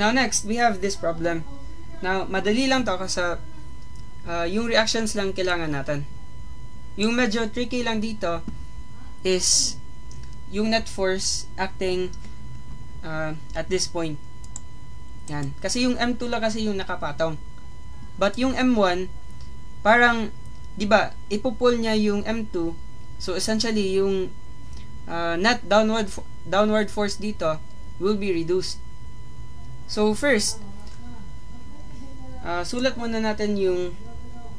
Now next, we have this problem. Now, madali lang to kasi yung reactions lang kailangan natin. Yung medyo tricky lang dito is yung net force acting at this point. Yan. Kasi yung M2 lang kasi yung nakapatong. But yung M1, parang, di ba, ipupull niya yung M2. So, essentially, yung net downward force dito will be reduced. So, first, sulat muna natin yung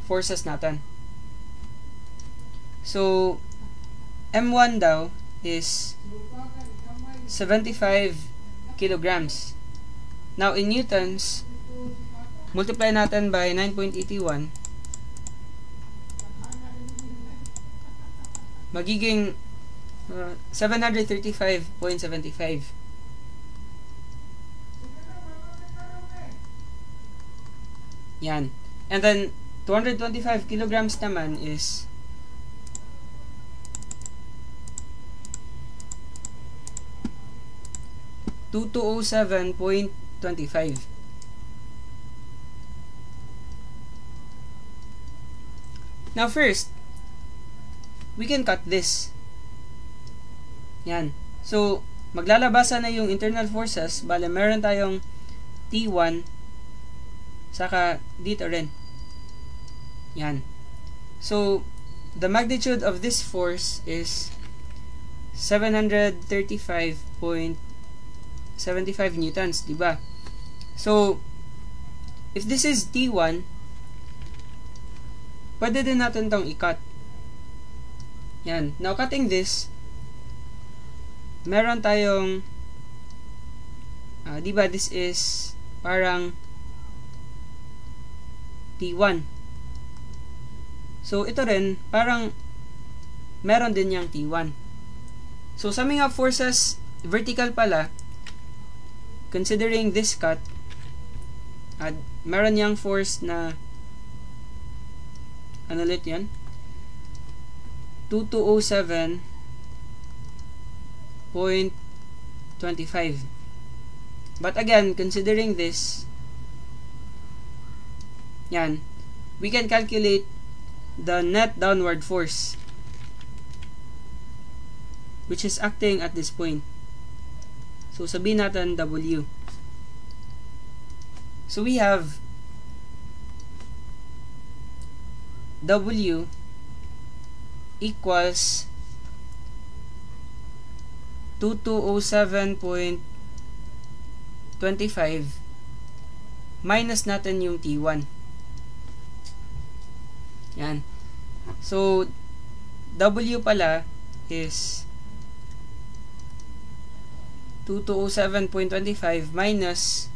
forces natin. So, M1 daw is 75 kilograms. Now, in newtons, multiply natin by 9.81. Magiging 735.75. Yan. And then, 225 kilograms naman is 2207.25. Now first, we can cut this. Yan. So, maglalabasan na yung internal forces. Bale, meron tayong T1 saka dito rin. Yan. So, the magnitude of this force is 735.75 newtons, diba? So, if this is T1, pwede din natin tong i-cut. Yan. Now, cutting this, meron tayong diba, this is parang T1. So, ito rin, parang meron din yung T1. So, summing up forces, vertical pala, considering this cut, meron yung force na, ano ulit yan? 2207.25. But again, considering this, yan, we can calculate the net downward force which is acting at this point. So, sabihin natin W. So, we have W equals 2207.25 minus natin yung T1. Yan. So, W pala is 2207.25 minus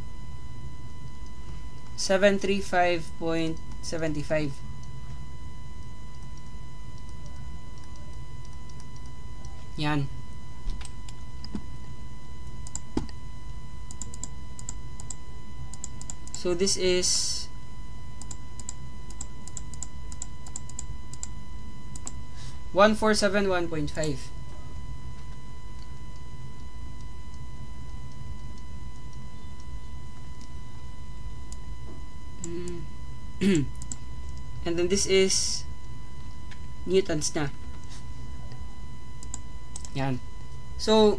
735.75. Yan. So, this is 1471.5. And then this is newtons na. Yan. So,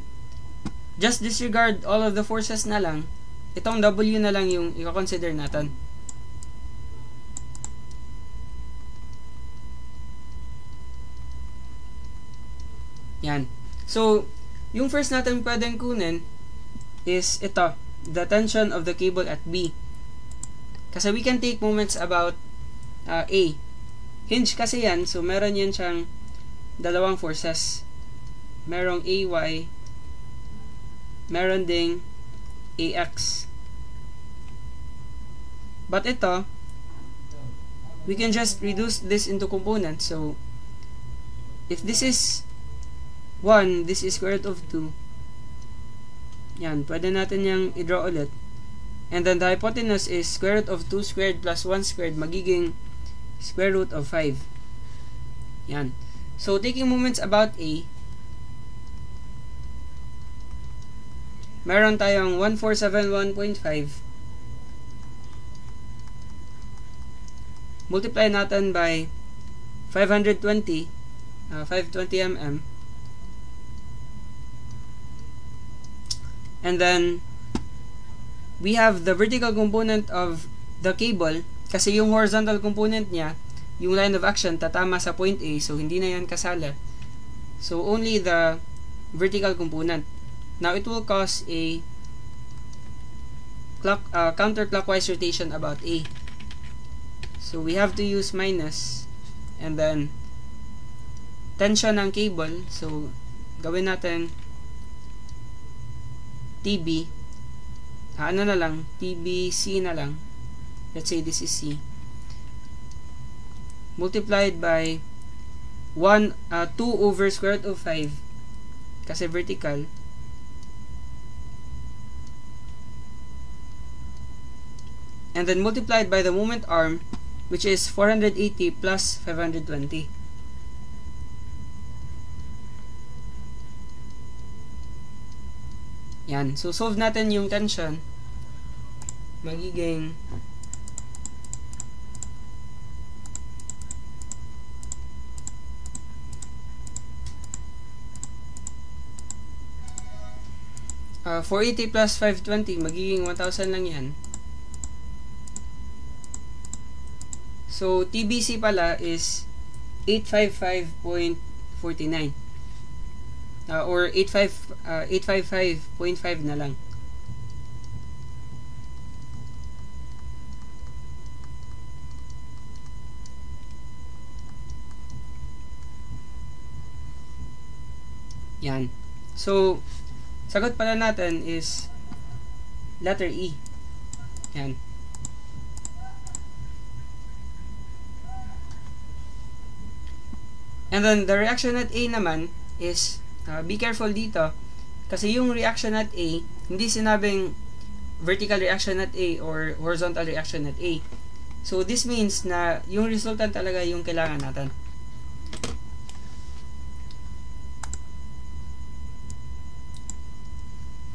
just disregard all of the forces na lang. Itong W na lang yung i-consider natin. Yan. So, yung first natin pwedeng kunin is ito, the tension of the cable at B. Kasi we can take moments about A. Hinge kasi yan, so meron yan siyang dalawang forces. Merong AY, meron ding AX. But ito, we can just reduce this into components. So, if this is 1, this is square root of 2. Yan, pwede natin yung i-draw ulit. And then the hypotenuse is square root of 2 squared plus 1 squared, magiging square root of 5. Yan. So, taking moments about A, meron tayong 1471.5 multiply natin by 520 mm, and then we have the vertical component of the cable kasi yung horizontal component niya, yung line of action tatama sa point A, so hindi na yan kasala, so only the vertical component. Now it will cause a counterclockwise rotation about A. So we have to use minus, and then tension ng cable, so gawin natin TB, ano na lang, TBC na lang, let's say this is C, multiplied by 2 over square root of 5 kasi vertical, and then multiplied by the moment arm, which is 480 plus 520. Yan. So, solve natin yung tension. Magiging uh, 480 plus 520, magiging 1,000 lang yan. So, TBC pala is 855.49 or 855.5 na lang. Yan. So, sagot pala natin is letter E. Yan. And then, the reaction at A naman is, be careful dito, kasi yung reaction at A, hindi sinabing vertical reaction at A or horizontal reaction at A. So, this means na yung resultant talaga yung kailangan natin.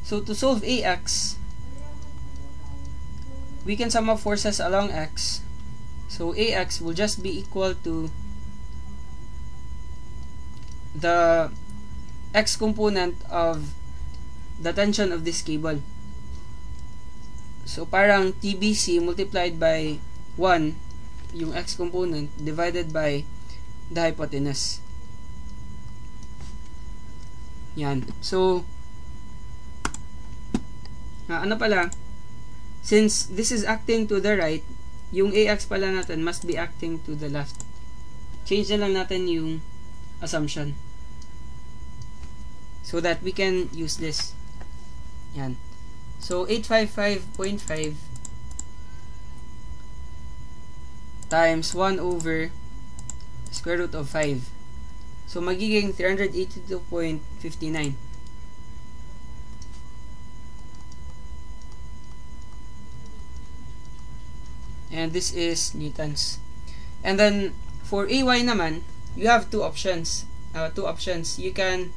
So, to solve AX, we can sum up forces along X. So, AX will just be equal to the X component of the tension of this cable. So, parang TBC multiplied by 1, yung X component, divided by the hypotenuse. Yan. So, ano pala, since this is acting to the right, yung AX pala natin must be acting to the left. Change na lang natin yung assumption so that we can use this. Yan. So, 855.5 times 1 over square root of 5. So, magiging 382.59. And this is newtons. And then, for AY naman, you have two options. You can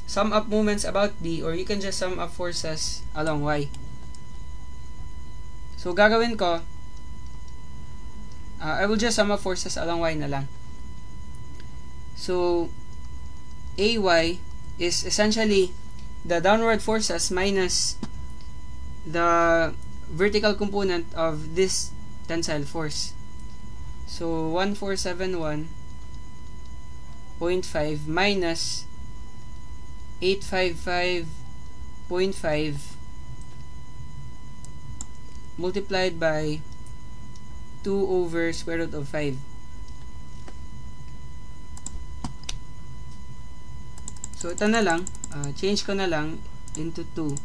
sum up moments about B, or you can just sum up forces along Y. So, gagawin ko, I will just sum up forces along Y na lang. So, AY is essentially the downward forces minus the vertical component of this tensile force. So, 1471.5 minus 855.5 multiplied by 2 over square root of 5. So, ito na lang. Change ko na lang into 2.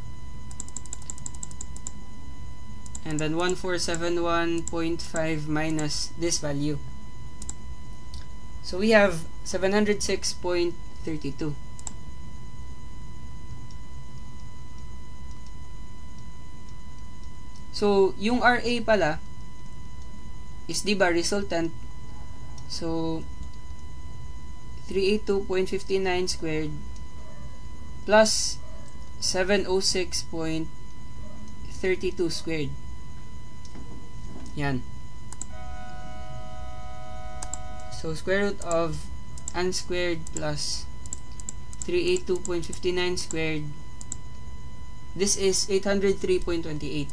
And then 1471.5 minus this value. So, we have 706.32. So, yung RA pala is, diba, resultant. So, 382.59 squared plus 706.32 squared. Yan. So, square root of n squared plus 382.59 squared. This is 803.28.